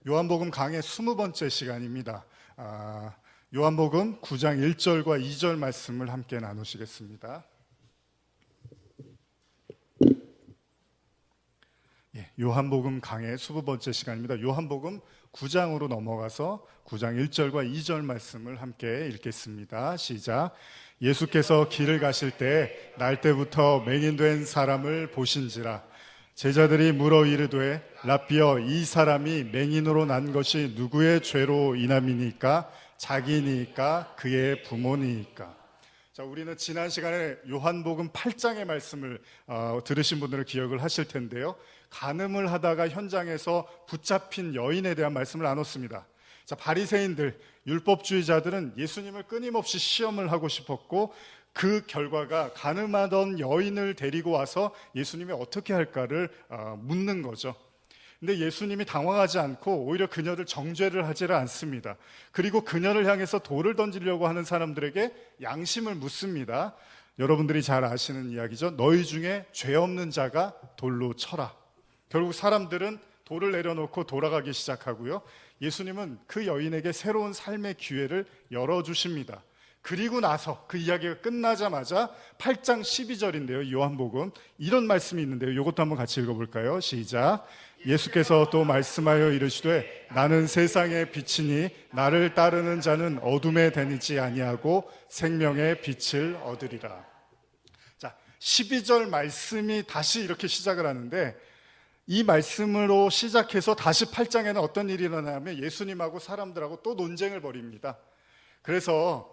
요한복음 강의 20번째 시간입니다. 요한복음 9장 1절과 2절 말씀을 함께 나누시겠습니다. 요한복음 강의 20번째 시간입니다. 요한복음 9장으로 넘어가서 9장 1절과 2절 말씀을 함께 읽겠습니다. 시작. 예수께서 길을 가실 때 날때부터 맹인된 사람을 보신지라. 제자들이 물어 이르되 라삐여, 이 사람이 맹인으로 난 것이 누구의 죄로 인함이니까? 자기니까 그의 부모니까? 자, 우리는 지난 시간에 요한복음 8장의 말씀을 들으신 분들은 기억을 하실 텐데요. 간음을 하다가 현장에서 붙잡힌 여인에 대한 말씀을 나눴습니다. 자, 바리새인들, 율법주의자들은 예수님을 끊임없이 시험을 하고 싶었고, 그 결과가 간음하던 여인을 데리고 와서 예수님이 어떻게 할까를 묻는 거죠. 근데 예수님이 당황하지 않고 오히려 그녀를 정죄를 하지를 않습니다. 그리고 그녀를 향해서 돌을 던지려고 하는 사람들에게 양심을 묻습니다. 여러분들이 잘 아시는 이야기죠. 너희 중에 죄 없는 자가 돌로 쳐라. 결국 사람들은 돌을 내려놓고 돌아가기 시작하고요. 예수님은 그 여인에게 새로운 삶의 기회를 열어주십니다. 그리고 나서 그 이야기가 끝나자마자 8장 12절인데요. 요한복음 이런 말씀이 있는데요. 이것도 한번 같이 읽어볼까요? 시작. 예수께서 또 말씀하여 이르시되 나는 세상의 빛이니 나를 따르는 자는 어둠에 다니지 아니하고 생명의 빛을 얻으리라. 자, 12절 말씀이 다시 이렇게 시작을 하는데, 이 말씀으로 시작해서 다시 8장에는 어떤 일이 일어나냐면 예수님하고 사람들하고 또 논쟁을 벌입니다. 그래서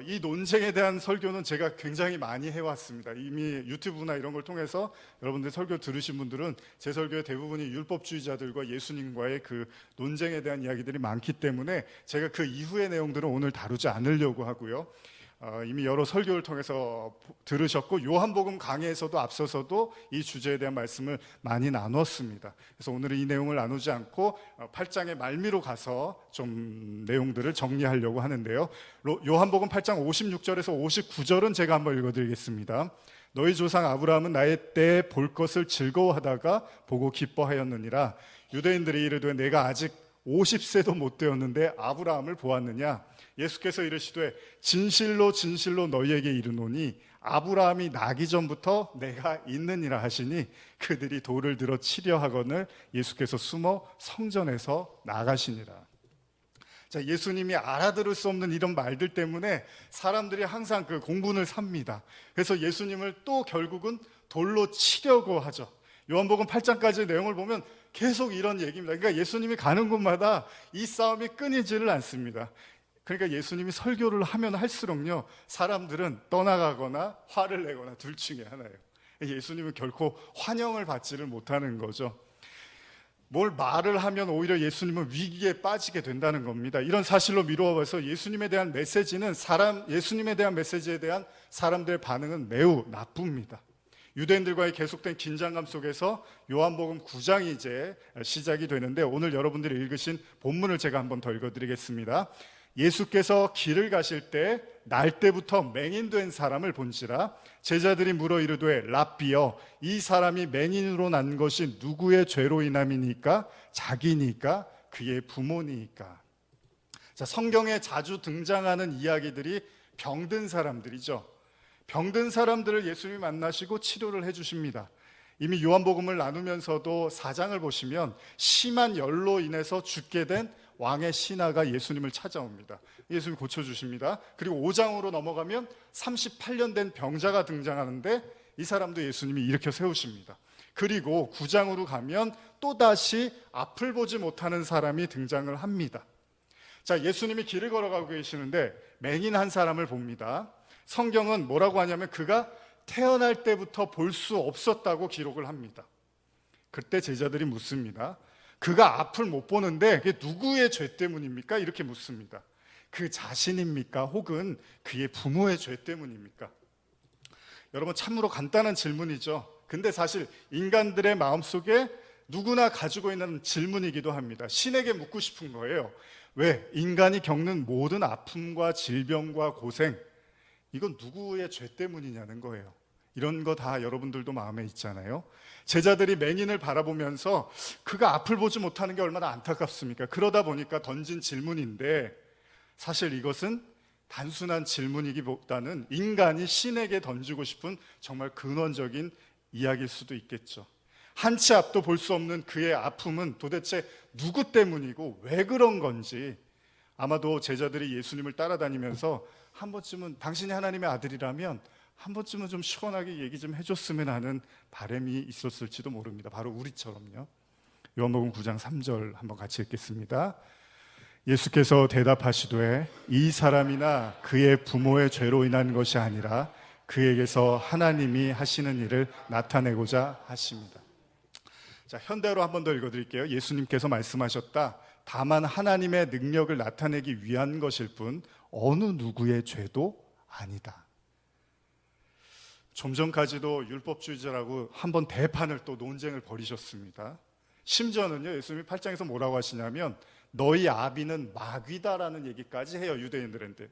이 논쟁에 대한 설교는 제가 굉장히 많이 해왔습니다. 이미 유튜브나 이런 걸 통해서 여러분들 설교 들으신 분들은 제 설교의 대부분이 율법주의자들과 예수님과의 그 논쟁에 대한 이야기들이 많기 때문에 제가 그 이후의 내용들은 오늘 다루지 않으려고 하고요. 이미 여러 설교를 통해서 들으셨고 요한복음 강의에서도 앞서서도 이 주제에 대한 말씀을 많이 나눴습니다. 그래서 오늘은 이 내용을 나누지 않고 8장의 말미로 가서 좀 내용들을 정리하려고 하는데요. 요한복음 8장 56절에서 59절은 제가 한번 읽어드리겠습니다. 너희 조상 아브라함은 나의 때에 볼 것을 즐거워하다가 보고 기뻐하였느니라. 유대인들이 이르되 내가 아직 50세도 못 되었는데 아브라함을 보았느냐? 예수께서 이르시되 진실로 진실로 너희에게 이르노니 아브라함이 나기 전부터 내가 있느니라 하시니 그들이 돌을 들어 치려 하거늘 예수께서 숨어 성전에서 나가시니라. 자, 예수님이 알아들을 수 없는 이런 말들 때문에 사람들이 항상 그 공분을 삽니다. 그래서 예수님을 또 결국은 돌로 치려고 하죠. 요한복음 8장까지의 내용을 보면 계속 이런 얘기입니다. 그러니까 예수님이 가는 곳마다 이 싸움이 끊이지를 않습니다. 그러니까 예수님이 설교를 하면 할수록요, 사람들은 떠나가거나 화를 내거나 둘 중에 하나예요. 예수님은 결코 환영을 받지를 못하는 거죠. 뭘 말을 하면 오히려 예수님은 위기에 빠지게 된다는 겁니다. 이런 사실로 미루어 봐서 예수님에 대한 메시지는 예수님에 대한 메시지에 대한 사람들의 반응은 매우 나쁩니다. 유대인들과의 계속된 긴장감 속에서 요한복음 9장이 이제 시작이 되는데, 오늘 여러분들이 읽으신 본문을 제가 한번 더 읽어드리겠습니다. 예수께서 길을 가실 때 날때부터 맹인된 사람을 본지라. 제자들이 물어 이르되 라삐여, 이 사람이 맹인으로 난 것이 누구의 죄로 인함이니까? 자기니까 그의 부모니까? 자, 성경에 자주 등장하는 이야기들이 병든 사람들이죠. 병든 사람들을 예수님이 만나시고 치료를 해주십니다. 이미 요한복음을 나누면서도 4장을 보시면 심한 열로 인해서 죽게 된 왕의 신하가 예수님을 찾아옵니다. 예수님이 고쳐주십니다. 그리고 5장으로 넘어가면 38년 된 병자가 등장하는데 이 사람도 예수님이 일으켜 세우십니다. 그리고 9장으로 가면 또다시 앞을 보지 못하는 사람이 등장을 합니다. 자, 예수님이 길을 걸어가고 계시는데 맹인 한 사람을 봅니다. 성경은 뭐라고 하냐면 그가 태어날 때부터 볼 수 없었다고 기록을 합니다. 그때 제자들이 묻습니다. 그가 앞을 못 보는데 그게 누구의 죄 때문입니까? 이렇게 묻습니다. 그 자신입니까? 혹은 그의 부모의 죄 때문입니까? 여러분, 참으로 간단한 질문이죠. 근데 사실 인간들의 마음속에 누구나 가지고 있는 질문이기도 합니다. 신에게 묻고 싶은 거예요. 왜? 인간이 겪는 모든 아픔과 질병과 고생, 이건 누구의 죄 때문이냐는 거예요. 이런 거 다 여러분들도 마음에 있잖아요. 제자들이 맹인을 바라보면서 그가 앞을 보지 못하는 게 얼마나 안타깝습니까? 그러다 보니까 던진 질문인데, 사실 이것은 단순한 질문이기보다는 인간이 신에게 던지고 싶은 정말 근원적인 이야기일 수도 있겠죠. 한치 앞도 볼 수 없는 그의 아픔은 도대체 누구 때문이고 왜 그런 건지, 아마도 제자들이 예수님을 따라다니면서 한 번쯤은 당신이 하나님의 아들이라면 한 번쯤은 좀 시원하게 얘기 좀 해줬으면 하는 바람이 있었을지도 모릅니다. 바로 우리처럼요. 요한복음 9장 3절 한번 같이 읽겠습니다. 예수께서 대답하시되 이 사람이나 그의 부모의 죄로 인한 것이 아니라 그에게서 하나님이 하시는 일을 나타내고자 하십니다. 자, 현대어로 한 번 더 읽어드릴게요. 예수님께서 말씀하셨다. 다만 하나님의 능력을 나타내기 위한 것일 뿐 어느 누구의 죄도 아니다. 좀 전까지도 율법주의자라고 한번 대판을 또 논쟁을 벌이셨습니다. 심지어는요, 예수님이 8장에서 뭐라고 하시냐면 너희 아비는 마귀다라는 얘기까지 해요, 유대인들한테.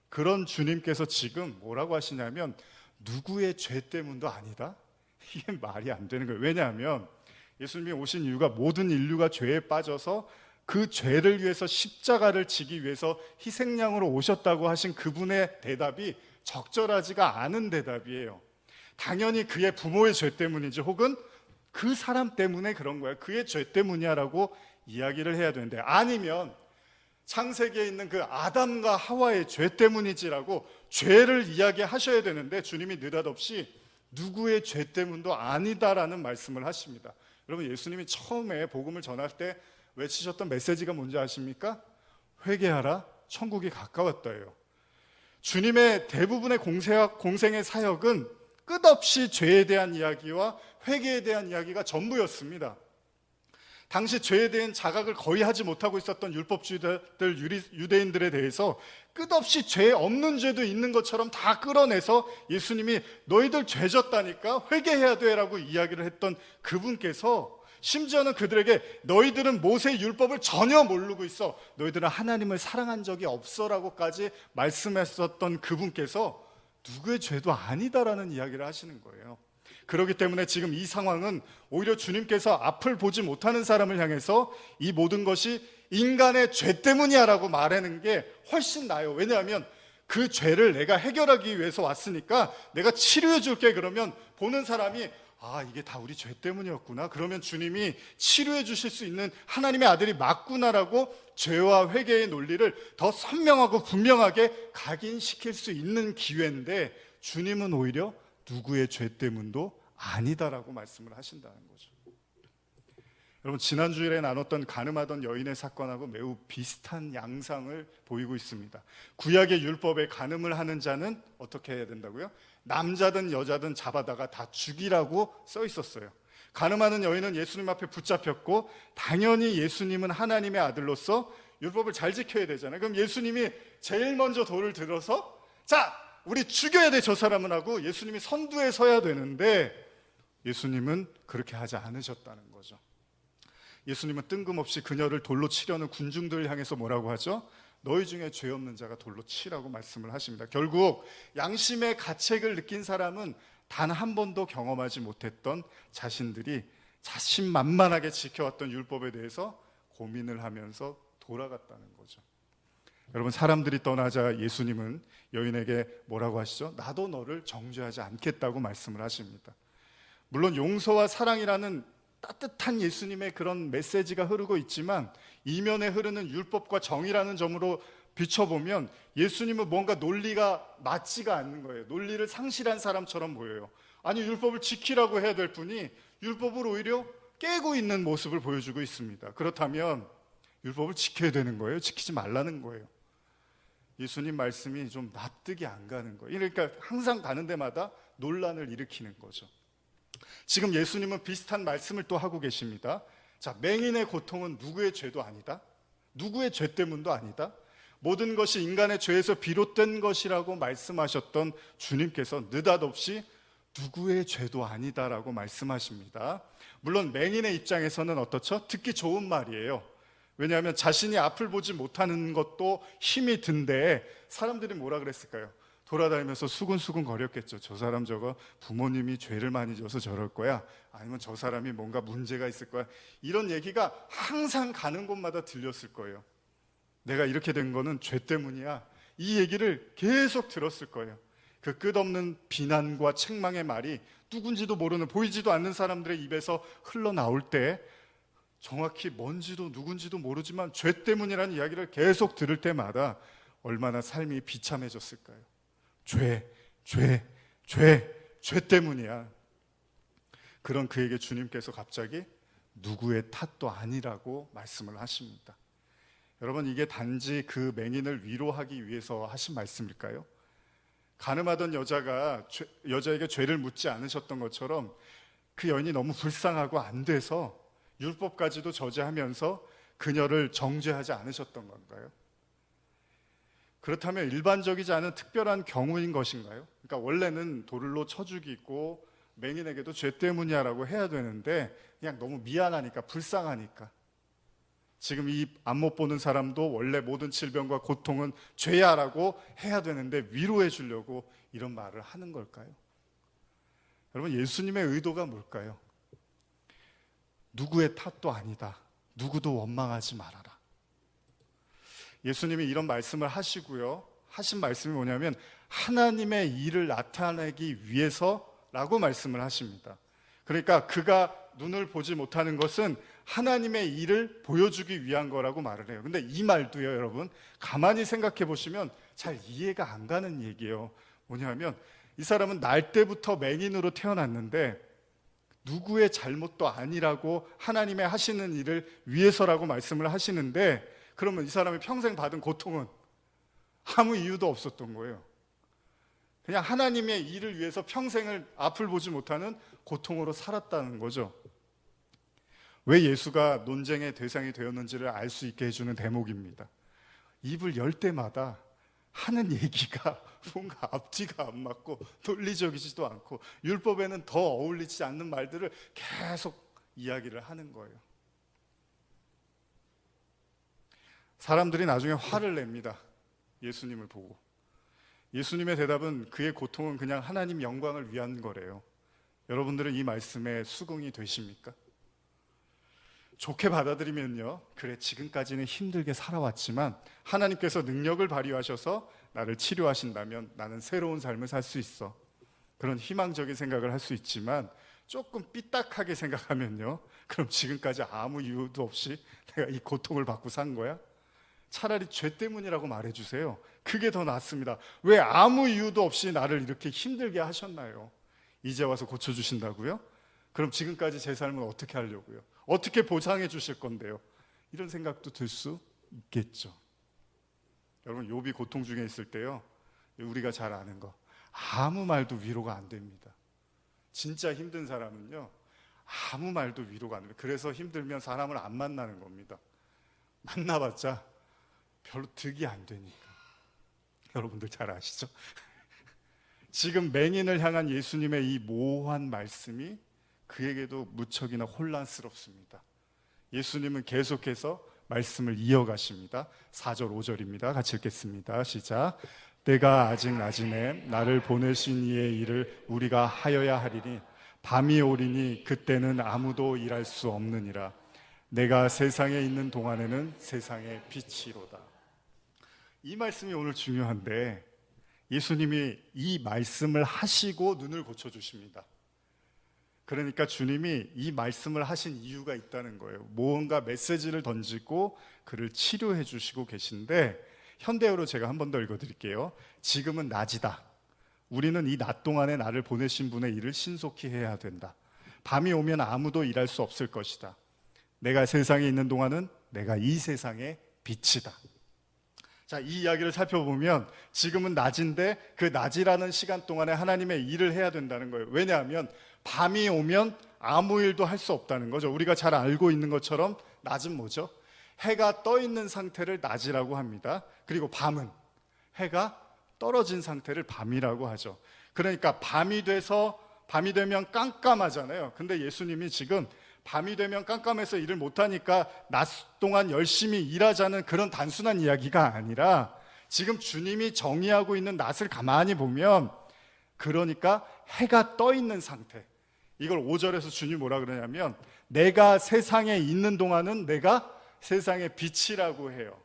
그런 주님께서 지금 뭐라고 하시냐면 누구의 죄 때문도 아니다? 이게 말이 안 되는 거예요. 왜냐하면 예수님이 오신 이유가 모든 인류가 죄에 빠져서 그 죄를 위해서 십자가를 지기 위해서 희생양으로 오셨다고 하신 그분의 대답이 적절하지가 않은 대답이에요. 당연히 그의 부모의 죄 때문이지, 혹은 그 사람 때문에 그런 거야, 그의 죄 때문이야 라고 이야기를 해야 되는데, 아니면 창세기에 있는 그 아담과 하와의 죄 때문이지라고 죄를 이야기하셔야 되는데 주님이 느닷없이 누구의 죄 때문도 아니다라는 말씀을 하십니다. 여러분, 예수님이 처음에 복음을 전할 때 외치셨던 메시지가 뭔지 아십니까? 회개하라, 천국이 가까웠다예요. 주님의 대부분의 공생의 사역은 끝없이 죄에 대한 이야기와 회개에 대한 이야기가 전부였습니다. 당시 죄에 대한 자각을 거의 하지 못하고 있었던 율법주의자들, 유대인들에 대해서 끝없이 죄 없는 죄도 있는 것처럼 다 끌어내서 예수님이 너희들 죄 졌다니까 회개해야 돼 라고 이야기를 했던 그분께서 심지어는 그들에게 너희들은 모세의 율법을 전혀 모르고 있어, 너희들은 하나님을 사랑한 적이 없어 라고까지 말씀했었던 그분께서 누구의 죄도 아니다라는 이야기를 하시는 거예요. 그렇기 때문에 지금 이 상황은 오히려 주님께서 앞을 보지 못하는 사람을 향해서 이 모든 것이 인간의 죄 때문이야 라고 말하는 게 훨씬 나아요. 왜냐하면 그 죄를 내가 해결하기 위해서 왔으니까 내가 치료해 줄게 그러면 보는 사람이 아, 이게 다 우리 죄 때문이었구나, 그러면 주님이 치료해 주실 수 있는 하나님의 아들이 맞구나라고 죄와 회개의 논리를 더 선명하고 분명하게 각인시킬 수 있는 기회인데, 주님은 오히려 누구의 죄 때문도 아니다라고 말씀을 하신다는 거죠. 여러분, 지난 주일에 나눴던 가늠하던 여인의 사건하고 매우 비슷한 양상을 보이고 있습니다. 구약의 율법에 간음을 하는 자는 어떻게 해야 된다고요? 남자든 여자든 잡아다가 다 죽이라고 써 있었어요. 간음하는 여인은 예수님 앞에 붙잡혔고, 당연히 예수님은 하나님의 아들로서 율법을 잘 지켜야 되잖아요. 그럼 예수님이 제일 먼저 돌을 들어서 자, 우리 죽여야 돼 저 사람은 하고 예수님이 선두에 서야 되는데 예수님은 그렇게 하지 않으셨다는 거죠. 예수님은 뜬금없이 그녀를 돌로 치려는 군중들을 향해서 뭐라고 하죠? 너희 중에 죄 없는 자가 돌로 치라고 말씀을 하십니다. 결국 양심의 가책을 느낀 사람은 단 한 번도 경험하지 못했던 자신들이 자신만만하게 지켜왔던 율법에 대해서 고민을 하면서 돌아갔다는 거죠. 여러분, 사람들이 떠나자 예수님은 여인에게 뭐라고 하시죠? 나도 너를 정죄하지 않겠다고 말씀을 하십니다. 물론 용서와 사랑이라는 따뜻한 예수님의 그런 메시지가 흐르고 있지만, 이면에 흐르는 율법과 정의라는 점으로 비춰보면 예수님은 뭔가 논리가 맞지가 않는 거예요. 논리를 상실한 사람처럼 보여요. 아니, 율법을 지키라고 해야 될 분이 율법을 오히려 깨고 있는 모습을 보여주고 있습니다. 그렇다면 율법을 지켜야 되는 거예요? 지키지 말라는 거예요? 예수님 말씀이 좀 납득이 안 가는 거예요. 그러니까 항상 가는 데마다 논란을 일으키는 거죠. 지금 예수님은 비슷한 말씀을 또 하고 계십니다. 자, 맹인의 고통은 누구의 죄도 아니다, 누구의 죄 때문도 아니다, 모든 것이 인간의 죄에서 비롯된 것이라고 말씀하셨던 주님께서 느닷없이 누구의 죄도 아니다라고 말씀하십니다. 물론 맹인의 입장에서는 어떻죠? 듣기 좋은 말이에요. 왜냐하면 자신이 앞을 보지 못하는 것도 힘이 든데 사람들이 뭐라 그랬을까요? 돌아다니면서 수근수근 거렸겠죠. 저 사람 저거 부모님이 죄를 많이 져서 저럴 거야, 아니면 저 사람이 뭔가 문제가 있을 거야, 이런 얘기가 항상 가는 곳마다 들렸을 거예요. 내가 이렇게 된 거는 죄 때문이야, 이 얘기를 계속 들었을 거예요. 그 끝없는 비난과 책망의 말이 누군지도 모르는, 보이지도 않는 사람들의 입에서 흘러나올 때 정확히 뭔지도 누군지도 모르지만 죄 때문이라는 이야기를 계속 들을 때마다 얼마나 삶이 비참해졌을까요? 죄 때문이야. 그런 그에게 주님께서 갑자기 누구의 탓도 아니라고 말씀을 하십니다. 여러분, 이게 단지 그 맹인을 위로하기 위해서 하신 말씀일까요? 간음하던 여자에게 죄를 묻지 않으셨던 것처럼 그 여인이 너무 불쌍하고 안 돼서 율법까지도 저지하면서 그녀를 정죄하지 않으셨던 건가요? 그렇다면 일반적이지 않은 특별한 경우인 것인가요? 그러니까 원래는 돌로 쳐 죽이고 맹인에게도 죄 때문이야라고 해야 되는데 그냥 너무 미안하니까, 불쌍하니까, 지금 이 안 못 보는 사람도 원래 모든 질병과 고통은 죄야라고 해야 되는데 위로해 주려고 이런 말을 하는 걸까요? 여러분, 예수님의 의도가 뭘까요? 누구의 탓도 아니다, 누구도 원망하지 말아라. 예수님이 이런 말씀을 하시고요, 하신 말씀이 뭐냐면 하나님의 일을 나타내기 위해서라고 말씀을 하십니다. 그러니까 그가 눈을 보지 못하는 것은 하나님의 일을 보여주기 위한 거라고 말을 해요. 근데 이 말도요, 여러분, 가만히 생각해 보시면 잘 이해가 안 가는 얘기예요. 뭐냐면 이 사람은 날 때부터 맹인으로 태어났는데 누구의 잘못도 아니라고 하나님의 하시는 일을 위해서라고 말씀을 하시는데, 그러면 이 사람이 평생 받은 고통은 아무 이유도 없었던 거예요. 그냥 하나님의 일을 위해서 평생을 앞을 보지 못하는 고통으로 살았다는 거죠. 왜 예수가 논쟁의 대상이 되었는지를 알 수 있게 해주는 대목입니다. 입을 열 때마다 하는 얘기가 뭔가 앞뒤가 안 맞고 논리적이지도 않고 율법에는 더 어울리지 않는 말들을 계속 이야기를 하는 거예요. 사람들이 나중에 화를 냅니다. 예수님을 보고. 예수님의 대답은 그의 고통은 그냥 하나님 영광을 위한 거래요. 여러분들은 이 말씀에 수긍이 되십니까? 좋게 받아들이면요, 그래, 지금까지는 힘들게 살아왔지만 하나님께서 능력을 발휘하셔서 나를 치료하신다면 나는 새로운 삶을 살 수 있어, 그런 희망적인 생각을 할 수 있지만 조금 삐딱하게 생각하면요, 그럼 지금까지 아무 이유도 없이 내가 이 고통을 받고 산 거야? 차라리 죄 때문이라고 말해주세요. 그게 더 낫습니다. 왜 아무 이유도 없이 나를 이렇게 힘들게 하셨나요? 이제 와서 고쳐주신다고요? 그럼 지금까지 제 삶은 어떻게 하려고요? 어떻게 보상해 주실 건데요? 이런 생각도 들 수 있겠죠. 여러분, 욥이 고통 중에 있을 때요, 우리가 잘 아는 거, 아무 말도 위로가 안 됩니다. 진짜 힘든 사람은요, 아무 말도 위로가 안 됩니다. 그래서 힘들면 사람을 안 만나는 겁니다. 만나봤자 별로 득이 안 되니까. 여러분들 잘 아시죠? 지금 맹인을 향한 예수님의 이 모호한 말씀이 그에게도 무척이나 혼란스럽습니다. 예수님은 계속해서 말씀을 이어가십니다. 4절 5절입니다. 같이 읽겠습니다. 시작. 때가 아직 낮이매 나를 보내신 이의 일을 우리가 하여야 하리니 밤이 오리니 그때는 아무도 일할 수 없느니라. 내가 세상에 있는 동안에는 세상의 빛이로다. 이 말씀이 오늘 중요한데 예수님이 이 말씀을 하시고 눈을 고쳐주십니다. 그러니까 주님이 이 말씀을 하신 이유가 있다는 거예요. 뭔가 메시지를 던지고 그를 치료해 주시고 계신데, 현대어로 제가 한 번 더 읽어드릴게요. 지금은 낮이다. 우리는 이 낮 동안에 나를 보내신 분의 일을 신속히 해야 된다. 밤이 오면 아무도 일할 수 없을 것이다. 내가 세상에 있는 동안은 내가 이 세상의 빛이다. 자, 이 이야기를 살펴보면 지금은 낮인데 그 낮이라는 시간 동안에 하나님의 일을 해야 된다는 거예요. 왜냐하면 밤이 오면 아무 일도 할 수 없다는 거죠. 우리가 잘 알고 있는 것처럼 낮은 뭐죠? 해가 떠 있는 상태를 낮이라고 합니다. 그리고 밤은 해가 떨어진 상태를 밤이라고 하죠. 그러니까 밤이 되면 깜깜하잖아요. 근데 예수님이 지금 밤이 되면 깜깜해서 일을 못하니까 낮 동안 열심히 일하자는 그런 단순한 이야기가 아니라 지금 주님이 정의하고 있는 낫을 가만히 보면 그러니까 해가 떠 있는 상태. 이걸 5절에서 주님이 뭐라 그러냐면 내가 세상에 있는 동안은 내가 세상의 빛이라고 해요.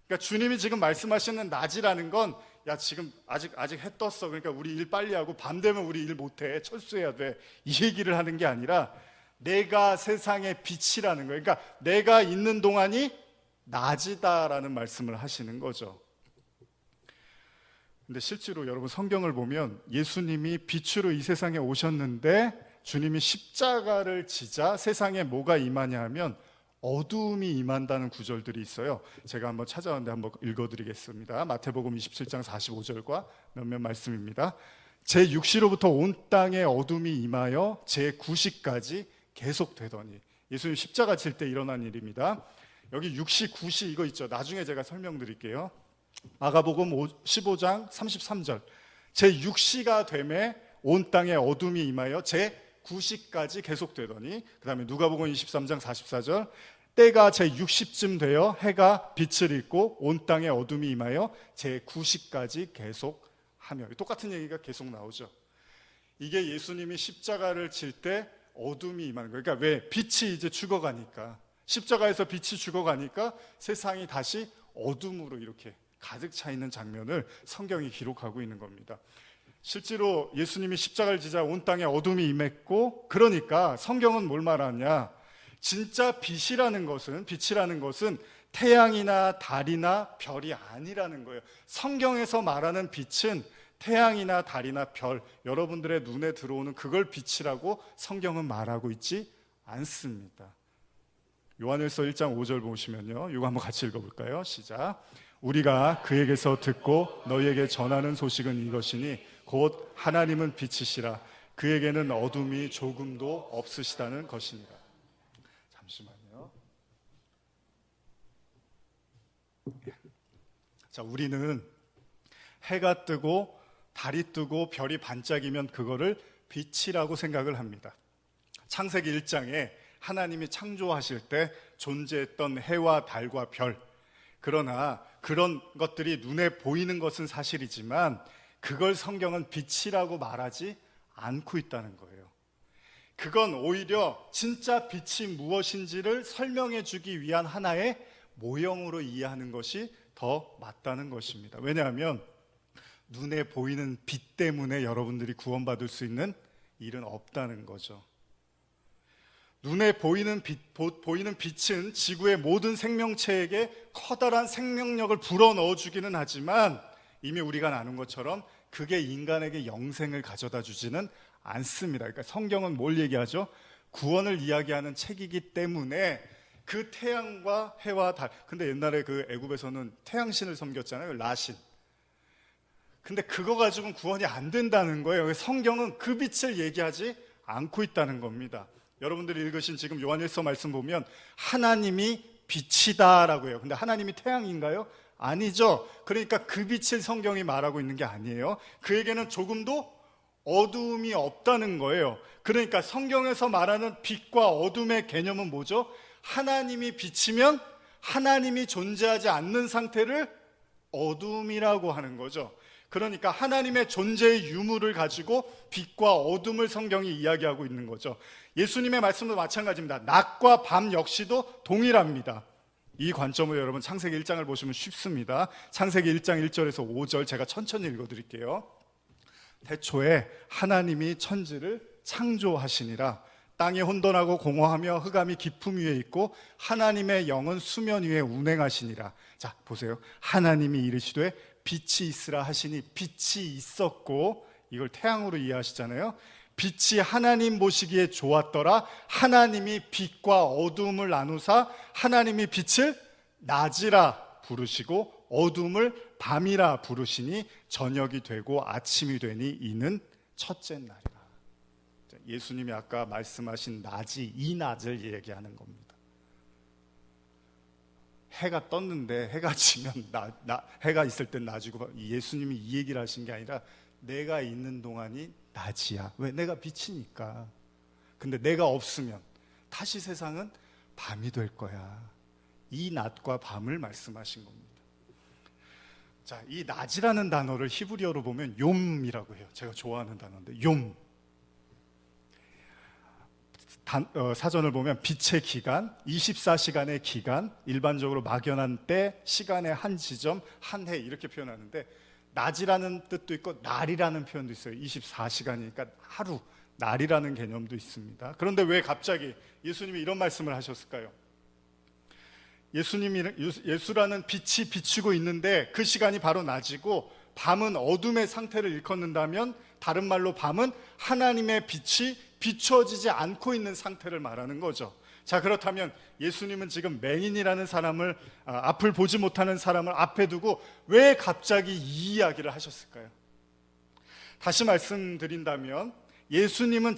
그러니까 주님이 지금 말씀하시는 낮이라는 건 야 지금 아직 해 떴어. 그러니까 우리 일 빨리 하고 밤 되면 우리 일 못해. 철수해야 돼. 이 얘기를 하는 게 아니라 내가 세상의 빛이라는 거예요. 그러니까 내가 있는 동안이 낮이다라는 말씀을 하시는 거죠. 근데 실제로 여러분 성경을 보면 예수님이 빛으로 이 세상에 오셨는데 주님이 십자가를 지자 세상에 뭐가 임하냐 하면 어두움이 임한다는 구절들이 있어요. 제가 한번 찾아왔는데 한번 읽어드리겠습니다. 마태복음 27장 45절과 몇몇 말씀입니다. 제6시로부터 온 땅에 어둠이 임하여 제9시까지 계속되더니, 예수님 십자가 질 때 일어난 일입니다. 여기 6시, 9시 이거 있죠. 나중에 제가 설명드릴게요. 마가복음 15장 33절 제6시가 되매 온 땅에 어둠이 임하여 제9시까지 계속되더니, 그 다음에 누가복음 23장 44절 때가 제60쯤 되어 해가 빛을 잃고 온 땅에 어둠이 임하여 제9시까지 계속하며, 똑같은 얘기가 계속 나오죠. 이게 예수님이 십자가를 칠 때 어둠이 임하는 거예요. 그러니까 왜? 빛이 이제 죽어가니까, 십자가에서 빛이 죽어가니까 세상이 다시 어둠으로 이렇게 가득 차 있는 장면을 성경이 기록하고 있는 겁니다. 실제로 예수님이 십자가를 지자 온 땅에 어둠이 임했고, 그러니까 성경은 뭘 말하냐, 진짜 빛이라는 것은 태양이나 달이나 별이 아니라는 거예요. 성경에서 말하는 빛은 태양이나 달이나 별, 여러분들의 눈에 들어오는 그걸 빛이라고 성경은 말하고 있지 않습니다. 요한일서 1장 5절 보시면요, 이거 한번 같이 읽어볼까요? 시작. 우리가 그에게서 듣고 너희에게 전하는 소식은 이것이니 곧 하나님은 빛이시라 그에게는 어둠이 조금도 없으시다는 것이니라. 잠시만요. 자, 우리는 해가 뜨고 달이 뜨고 별이 반짝이면 그거를 빛이라고 생각을 합니다. 창세기 1장에 하나님이 창조하실 때 존재했던 해와 달과 별, 그러나 그런 것들이 눈에 보이는 것은 사실이지만 그걸 성경은 빛이라고 말하지 않고 있다는 거예요. 그건 오히려 진짜 빛이 무엇인지를 설명해 주기 위한 하나의 모형으로 이해하는 것이 더 맞다는 것입니다. 왜냐하면 눈에 보이는 빛 때문에 여러분들이 구원받을 수 있는 일은 없다는 거죠. 눈에 보이는 빛은 지구의 모든 생명체에게 커다란 생명력을 불어넣어 주기는 하지만 이미 우리가 나눈 것처럼 그게 인간에게 영생을 가져다 주지는 않습니다. 그러니까 성경은 뭘 얘기하죠? 구원을 이야기하는 책이기 때문에 그 태양과 해와 달, 근데 옛날에 그 애굽에서는 태양신을 섬겼잖아요. 라신. 근데 그거 가지고는 구원이 안 된다는 거예요. 성경은 그 빛을 얘기하지 않고 있다는 겁니다. 여러분들이 읽으신 지금 요한일서 말씀 보면 하나님이 빛이다라고 해요. 근데 하나님이 태양인가요? 아니죠. 그러니까 그 빛을 성경이 말하고 있는 게 아니에요. 그에게는 조금도 어두움이 없다는 거예요. 그러니까 성경에서 말하는 빛과 어둠의 개념은 뭐죠? 하나님이 빛이면 하나님이 존재하지 않는 상태를 어둠이라고 하는 거죠. 그러니까 하나님의 존재의 유무를 가지고 빛과 어둠을 성경이 이야기하고 있는 거죠. 예수님의 말씀도 마찬가지입니다. 낮과 밤 역시도 동일합니다. 이 관점으로 여러분 창세기 1장을 보시면 쉽습니다. 창세기 1장 1절에서 5절 제가 천천히 읽어드릴게요. 태초에 하나님이 천지를 창조하시니라. 땅이 혼돈하고 공허하며 흑암이 깊음 위에 있고 하나님의 영은 수면 위에 운행하시니라. 자, 보세요. 하나님이 이르시되 빛이 있으라 하시니 빛이 있었고, 이걸 태양으로 이해하시잖아요. 빛이 하나님 보시기에 좋았더라. 하나님이 빛과 어둠을 나누사 하나님이 빛을 낮이라 부르시고 어둠을 밤이라 부르시니 저녁이 되고 아침이 되니 이는 첫째 날이라. 예수님이 아까 말씀하신 낮이 이 낮을 얘기하는 겁니다. 해가 떴는데 해가 지면 해가 있을 땐 낮이고, 예수님이 이 얘기를 하신 게 아니라 내가 있는 동안이 낮이야. 왜? 내가 빛이니까. 근데 내가 없으면 다시 세상은 밤이 될 거야. 이 낮과 밤을 말씀하신 겁니다. 자, 이 낮이라는 단어를 히브리어로 보면 욤이라고 해요. 제가 좋아하는 단어인데 욤. 사전을 보면 빛의 기간, 24시간의 기간, 일반적으로 막연한 때, 시간의 한 지점, 한 해 이렇게 표현하는데 낮이라는 뜻도 있고 날이라는 표현도 있어요. 24시간이니까 하루, 날이라는 개념도 있습니다. 그런데 왜 갑자기 예수님이 이런 말씀을 하셨을까요? 예수라는 빛이 비추고 있는데 그 시간이 바로 낮이고 밤은 어둠의 상태를 일컫는다면 다른 말로 밤은 하나님의 빛이 비추어지지 않고 있는 상태를 말하는 거죠. 자, 그렇다면 예수님은 지금 맹인이라는 사람을 앞을 보지 못하는 사람을 앞에 두고 왜 갑자기 이 이야기를 하셨을까요? 다시 말씀드린다면 예수님은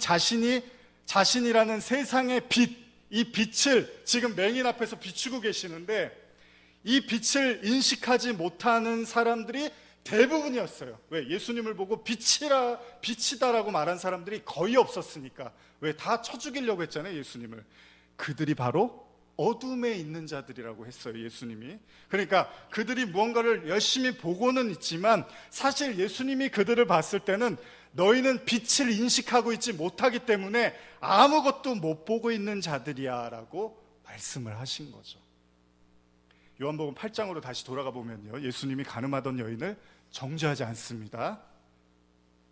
자신이라는 세상의 빛, 이 빛을 지금 맹인 앞에서 비추고 계시는데 이 빛을 인식하지 못하는 사람들이 대부분이었어요. 왜? 예수님을 보고 빛이다라고 말한 사람들이 거의 없었으니까. 왜? 다 쳐 죽이려고 했잖아요, 예수님을. 그들이 바로 어둠에 있는 자들이라고 했어요, 예수님이. 그러니까 그들이 무언가를 열심히 보고는 있지만 사실 예수님이 그들을 봤을 때는 너희는 빛을 인식하고 있지 못하기 때문에 아무것도 못 보고 있는 자들이야 라고 말씀을 하신 거죠. 요한복음 8장으로 다시 돌아가 보면요, 예수님이 가늠하던 여인을 정죄하지 않습니다.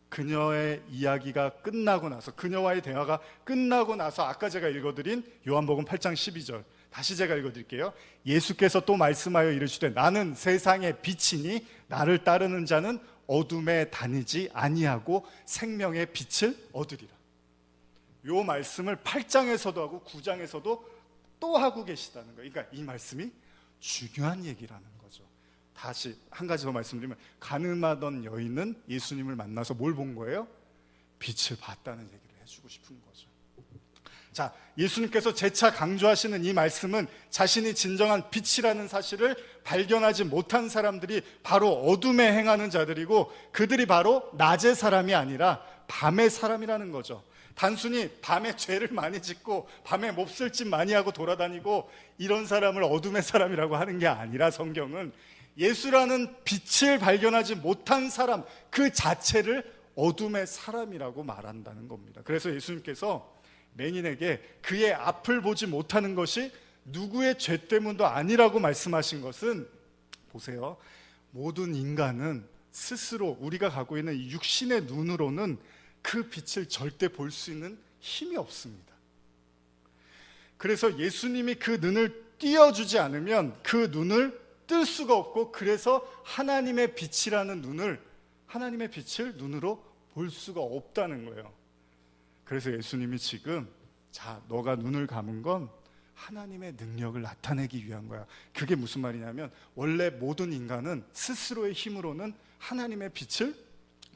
그녀의 이야기가 끝나고 나서, 그녀와의 대화가 끝나고 나서 아까 제가 읽어드린 요한복음 8장 12절 다시 제가 읽어드릴게요. 예수께서 또 말씀하여 이르시되 나는 세상의 빛이니 나를 따르는 자는 어둠에 다니지 아니하고 생명의 빛을 얻으리라. 요 말씀을 8장에서도 하고 9장에서도 또 하고 계시다는 거예요. 그러니까 이 말씀이 중요한 얘기라는 거죠. 다시 한 가지 더 말씀드리면 가늠하던 여인은 예수님을 만나서 뭘 본 거예요? 빛을 봤다는 얘기를 해주고 싶은 거죠. 자, 예수님께서 재차 강조하시는 이 말씀은 자신이 진정한 빛이라는 사실을 발견하지 못한 사람들이 바로 어둠에 행하는 자들이고 그들이 바로 낮의 사람이 아니라 밤의 사람이라는 거죠. 단순히 밤에 죄를 많이 짓고 밤에 몹쓸 짓 많이 하고 돌아다니고 이런 사람을 어둠의 사람이라고 하는 게 아니라 성경은 예수라는 빛을 발견하지 못한 사람 그 자체를 어둠의 사람이라고 말한다는 겁니다. 그래서 예수님께서 맹인에게 그의 앞을 보지 못하는 것이 누구의 죄 때문도 아니라고 말씀하신 것은, 보세요, 모든 인간은 스스로 우리가 갖고 있는 육신의 눈으로는 그 빛을 절대 볼 수 있는 힘이 없습니다. 그래서 예수님이 그 눈을 띄워주지 않으면 그 눈을 뜰 수가 없고, 그래서 하나님의 빛이라는 눈을, 하나님의 빛을 눈으로 볼 수가 없다는 거예요. 그래서 예수님이 지금, 자, 너가 눈을 감은 건 하나님의 능력을 나타내기 위한 거야. 그게 무슨 말이냐면 원래 모든 인간은 스스로의 힘으로는 하나님의 빛을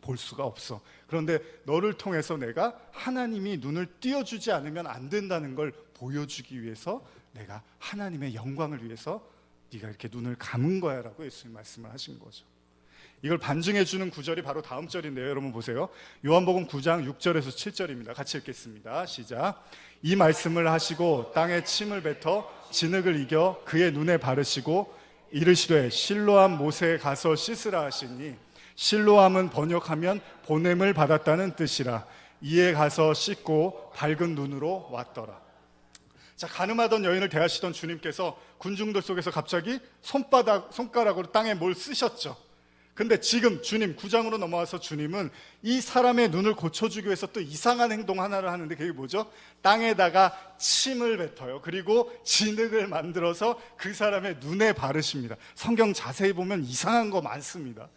볼 수가 없어. 그런데 너를 통해서 내가 하나님이 눈을 띄워주지 않으면 안 된다는 걸 보여주기 위해서 내가 하나님의 영광을 위해서 네가 이렇게 눈을 감은 거야 라고 예수님 말씀을 하신 거죠. 이걸 반증해 주는 구절이 바로 다음 절인데요, 여러분 보세요. 요한복음 9장 6절에서 7절입니다. 같이 읽겠습니다. 시작. 이 말씀을 하시고 땅에 침을 뱉어 진흙을 이겨 그의 눈에 바르시고 이르시되 실로암 못에 가서 씻으라 하시니, 실로암은 번역하면 보냄을 받았다는 뜻이라. 이에 가서 씻고 밝은 눈으로 왔더라. 자, 가늠하던 여인을 대하시던 주님께서 군중들 속에서 갑자기 손가락으로 땅에 뭘 쓰셨죠. 근데 지금 주님 9장으로 넘어와서 주님은 이 사람의 눈을 고쳐주기 위해서 또 이상한 행동 하나를 하는데 그게 뭐죠? 땅에다가 침을 뱉어요. 그리고 진흙을 만들어서 그 사람의 눈에 바르십니다. 성경 자세히 보면 이상한 거 많습니다.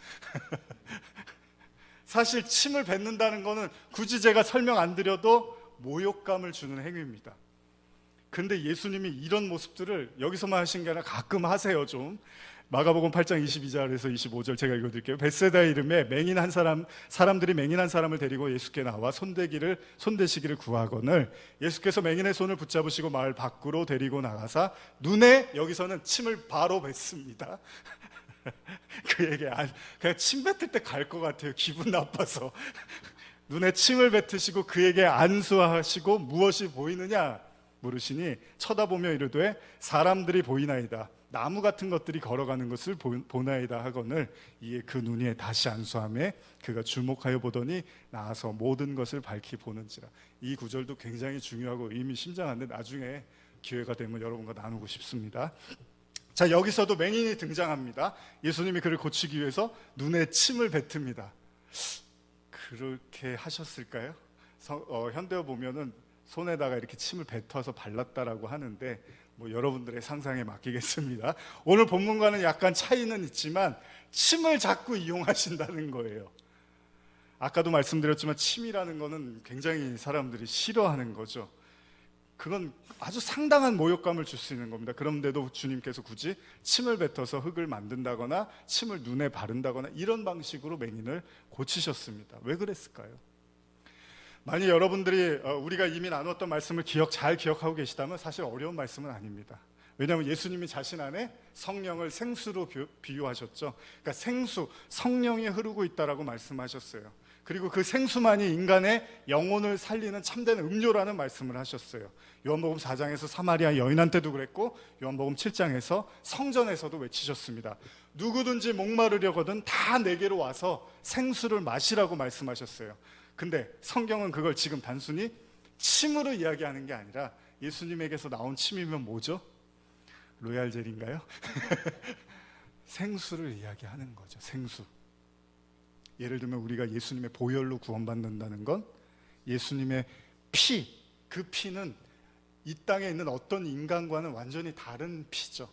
사실 침을 뱉는다는 거는 굳이 제가 설명 안 드려도 모욕감을 주는 행위입니다. 근데 예수님이 이런 모습들을 여기서만 하신 게 아니라 가끔 하세요. 좀 마가복음 8장 22절에서 25절 제가 읽어드릴게요. 벳세다 이름에 사람들이 맹인한 사람을 데리고 예수께 나와 손대시기를 구하거늘 예수께서 맹인의 손을 붙잡으시고 마을 밖으로 데리고 나가사 눈에, 여기서는 침을 바로 뱉습니다. 그에게 그냥 침 뱉을 때 갈 것 같아요. 기분 나빠서. 눈에 침을 뱉으시고 그에게 안수하시고 무엇이 보이느냐? 물으시니 쳐다보며 이르되 사람들이 보이나이다. 나무 같은 것들이 걸어가는 것을 보나이다 하거늘 이에 그 눈이 다시 안수하매 그가 주목하여 보더니 나아서 모든 것을 밝히 보는지라. 이 구절도 굉장히 중요하고 의미심장한데 나중에 기회가 되면 여러분과 나누고 싶습니다. 자, 여기서도 맹인이 등장합니다. 예수님이 그를 고치기 위해서 눈에 침을 뱉습니다. 그렇게 하셨을까요? 현대어 보면은 손에다가 이렇게 침을 뱉어서 발랐다라고 하는데 여러분들의 상상에 맡기겠습니다. 오늘 본문과는 약간 차이는 있지만 침을 자꾸 이용하신다는 거예요. 아까도 말씀드렸지만 침이라는 거는 굉장히 사람들이 싫어하는 거죠. 그건 아주 상당한 모욕감을 줄 수 있는 겁니다. 그런데도 주님께서 굳이 침을 뱉어서 흙을 만든다거나 침을 눈에 바른다거나 이런 방식으로 맹인을 고치셨습니다. 왜 그랬을까요? 만약 여러분들이 우리가 이미 나눴던 말씀을 잘 기억하고 계시다면 사실 어려운 말씀은 아닙니다. 왜냐하면 예수님이 자신 안에 성령을 생수로 비유하셨죠. 그러니까 생수, 성령이 흐르고 있다라고 말씀하셨어요. 그리고 그 생수만이 인간의 영혼을 살리는 참된 음료라는 말씀을 하셨어요. 요한복음 4장에서 사마리아 여인한테도 그랬고 요한복음 7장에서 성전에서도 외치셨습니다. 누구든지 목마르려거든 다 내게로 와서 생수를 마시라고 말씀하셨어요. 근데 성경은 그걸 지금 단순히 침으로 이야기하는 게 아니라 예수님에게서 나온 침이면 뭐죠? 로얄 젤인가요? 생수를 이야기하는 거죠. 생수. 예를 들면 우리가 예수님의 보혈로 구원받는다는 건 예수님의 피, 그 피는 이 땅에 있는 어떤 인간과는 완전히 다른 피죠.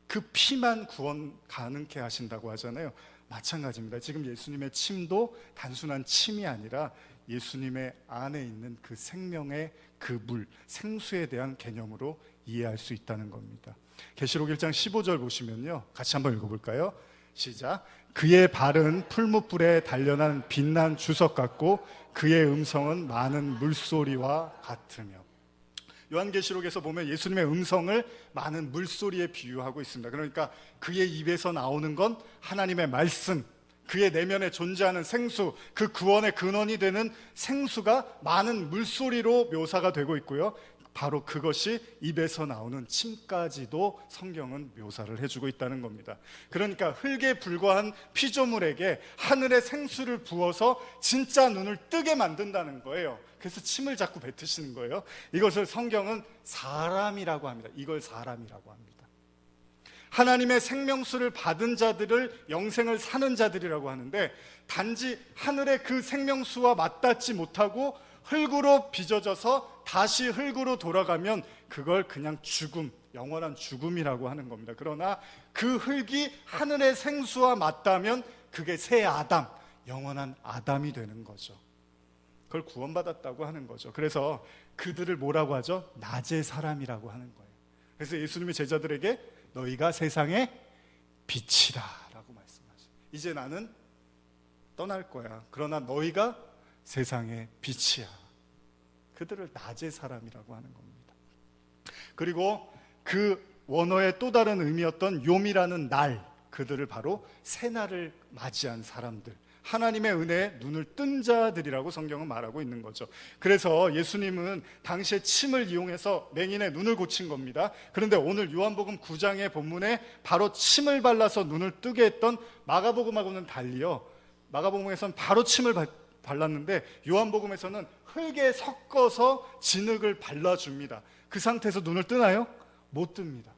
그 피만 구원 가능케 하신다고 하잖아요. 마찬가지입니다. 지금 예수님의 침도 단순한 침이 아니라 예수님의 안에 있는 그 생명의 그 물, 생수에 대한 개념으로 이해할 수 있다는 겁니다. 계시록 1장 15절 보시면요, 같이 한번 읽어볼까요? 시작. 그의 발은 풀무불에 단련한 빛난 주석 같고 그의 음성은 많은 물소리와 같으며. 요한계시록에서 보면 예수님의 음성을 많은 물소리에 비유하고 있습니다. 그러니까 그의 입에서 나오는 건 하나님의 말씀, 그의 내면에 존재하는 생수, 그 구원의 근원이 되는 생수가 많은 물소리로 묘사가 되고 있고요, 바로 그것이 입에서 나오는 침까지도 성경은 묘사를 해주고 있다는 겁니다. 그러니까 흙에 불과한 피조물에게 하늘의 생수를 부어서 진짜 눈을 뜨게 만든다는 거예요. 그래서 침을 자꾸 뱉으시는 거예요. 이것을 성경은 사람이라고 합니다. 이걸 사람이라고 합니다. 하나님의 생명수를 받은 자들을 영생을 사는 자들이라고 하는데, 단지 하늘의 그 생명수와 맞닿지 못하고 흙으로 빚어져서 다시 흙으로 돌아가면 그걸 그냥 죽음, 영원한 죽음이라고 하는 겁니다. 그러나 그 흙이 하늘의 생수와 맞닿으면 그게 새 아담, 영원한 아담이 되는 거죠. 그걸 구원받았다고 하는 거죠. 그래서 그들을 뭐라고 하죠? 낮의 사람이라고 하는 거예요. 그래서 예수님이 제자들에게 너희가 세상의 빛이라 라고 말씀하셔요. 이제 나는 떠날 거야. 그러나 너희가 세상의 빛이야. 그들을 낮의 사람이라고 하는 겁니다. 그리고 그 원어의 또 다른 의미였던 요미라는 날, 그들을 바로 새날을 맞이한 사람들, 하나님의 은혜에 눈을 뜬 자들이라고 성경은 말하고 있는 거죠. 그래서 예수님은 당시에 침을 이용해서 맹인의 눈을 고친 겁니다. 그런데 오늘 요한복음 9장의 본문에 바로 침을 발라서 눈을 뜨게 했던 마가복음하고는 달리요, 마가복음에서는 바로 침을 발랐는데 요한복음에서는 흙에 섞어서 진흙을 발라줍니다. 그 상태에서 눈을 뜨나요? 못 뜹니다.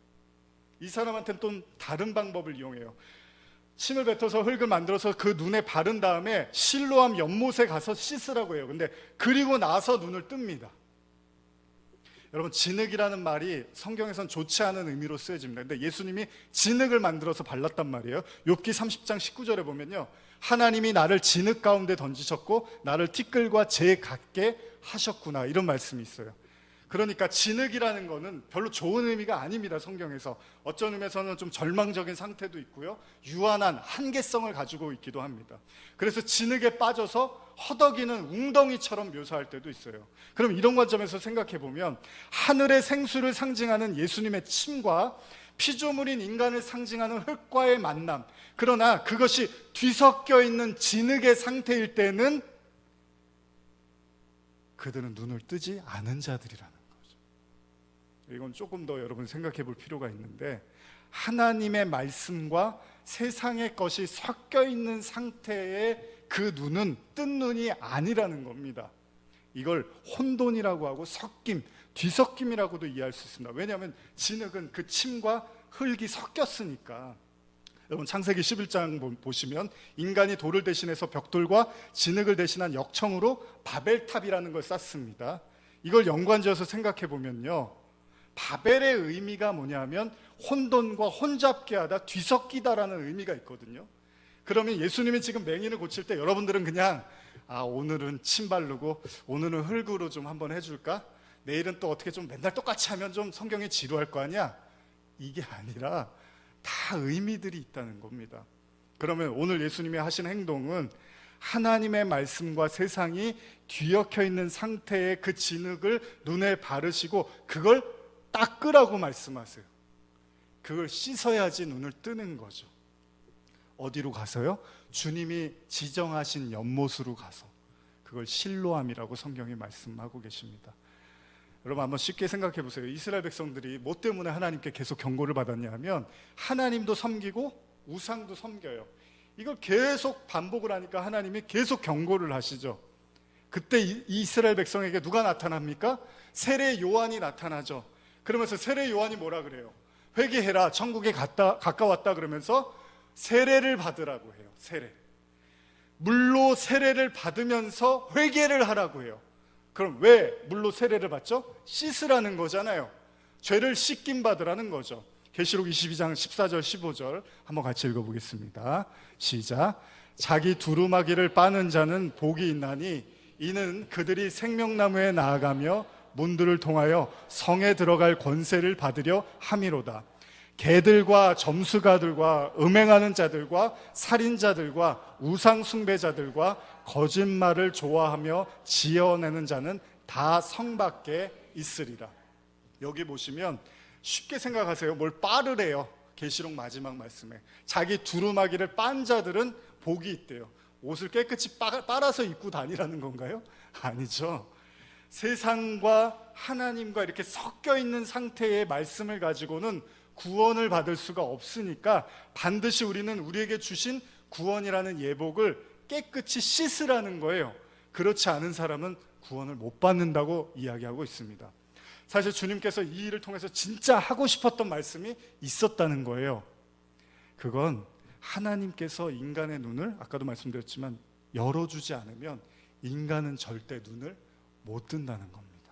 이 사람한테는 또 다른 방법을 이용해요. 침을 뱉어서 흙을 만들어서 그 눈에 바른 다음에 실로암 연못에 가서 씻으라고 해요. 근데 그리고 나서 눈을 뜹니다. 여러분, 진흙이라는 말이 성경에선 좋지 않은 의미로 쓰여집니다. 근데 예수님이 진흙을 만들어서 발랐단 말이에요. 욥기 30장 19절에 보면요, 하나님이 나를 진흙 가운데 던지셨고 나를 티끌과 재 같게 하셨구나, 이런 말씀이 있어요. 그러니까 진흙이라는 거는 별로 좋은 의미가 아닙니다. 성경에서 어쩐 의미에서는 좀 절망적인 상태도 있고요, 유한한 한계성을 가지고 있기도 합니다. 그래서 진흙에 빠져서 허덕이는 웅덩이처럼 묘사할 때도 있어요. 그럼 이런 관점에서 생각해 보면 하늘의 생수를 상징하는 예수님의 침과 피조물인 인간을 상징하는 흙과의 만남, 그러나 그것이 뒤섞여 있는 진흙의 상태일 때는 그들은 눈을 뜨지 않은 자들이라는 거죠. 이건 조금 더 여러분 생각해 볼 필요가 있는데, 하나님의 말씀과 세상의 것이 섞여 있는 상태의 그 눈은 뜬 눈이 아니라는 겁니다. 이걸 혼돈이라고 하고 섞임, 뒤섞임이라고도 이해할 수 있습니다. 왜냐하면 진흙은 그 침과 흙이 섞였으니까. 여러분 창세기 11장 보시면 인간이 돌을 대신해서 벽돌과 진흙을 대신한 역청으로 바벨탑이라는 걸 쌓습니다. 이걸 연관지어서 생각해 보면요, 바벨의 의미가 뭐냐면 혼돈과 혼잡게 하다, 뒤섞이다라는 의미가 있거든요. 그러면 예수님이 지금 맹인을 고칠 때 여러분들은 그냥 오늘은 침 바르고 오늘은 흙으로 좀 한번 해줄까? 내일은 또 어떻게 좀 맨날 똑같이 하면 좀 성경이 지루할 거 아니야? 이게 아니라 다 의미들이 있다는 겁니다. 그러면 오늘 예수님이 하신 행동은 하나님의 말씀과 세상이 뒤엉켜 있는 상태의 그 진흙을 눈에 바르시고 그걸 닦으라고 말씀하세요. 그걸 씻어야지 눈을 뜨는 거죠. 어디로 가서요? 주님이 지정하신 연못으로 가서. 그걸 실로암이라고 성경이 말씀하고 계십니다. 여러분 한번 쉽게 생각해 보세요. 이스라엘 백성들이 뭐 때문에 하나님께 계속 경고를 받았냐 하면 하나님도 섬기고 우상도 섬겨요. 이걸 계속 반복을 하니까 하나님이 계속 경고를 하시죠. 그때 이스라엘 백성에게 누가 나타납니까? 세례 요한이 나타나죠. 그러면서 세례 요한이 뭐라 그래요? 회개해라, 천국에 가까웠다 그러면서 세례를 받으라고 해요. 세례, 물로 세례를 받으면서 회개를 하라고 해요. 그럼 왜 물로 세례를 받죠? 씻으라는 거잖아요. 죄를 씻김 받으라는 거죠. 계시록 22장 14절 15절 한번 같이 읽어보겠습니다. 시작. 자기 두루마기를 빠는 자는 복이 있나니 이는 그들이 생명나무에 나아가며 문들을 통하여 성에 들어갈 권세를 받으려 함이로다. 개들과 점수가들과 음행하는 자들과 살인자들과 우상 숭배자들과 거짓말을 좋아하며 지어내는 자는 다 성 밖에 있으리라. 여기 보시면 쉽게 생각하세요. 뭘 빠르래요. 계시록 마지막 말씀에 자기 두루마기를 빤 자들은 복이 있대요. 옷을 깨끗이 빨아서 입고 다니라는 건가요? 아니죠. 세상과 하나님과 이렇게 섞여 있는 상태의 말씀을 가지고는 구원을 받을 수가 없으니까 반드시 우리는 우리에게 주신 구원이라는 예복을 깨끗이 씻으라는 거예요. 그렇지 않은 사람은 구원을 못 받는다고 이야기하고 있습니다. 사실 주님께서 이 일을 통해서 진짜 하고 싶었던 말씀이 있었다는 거예요. 그건 하나님께서 인간의 눈을 아까도 말씀드렸지만 열어주지 않으면 인간은 절대 눈을 못 뜬다는 겁니다.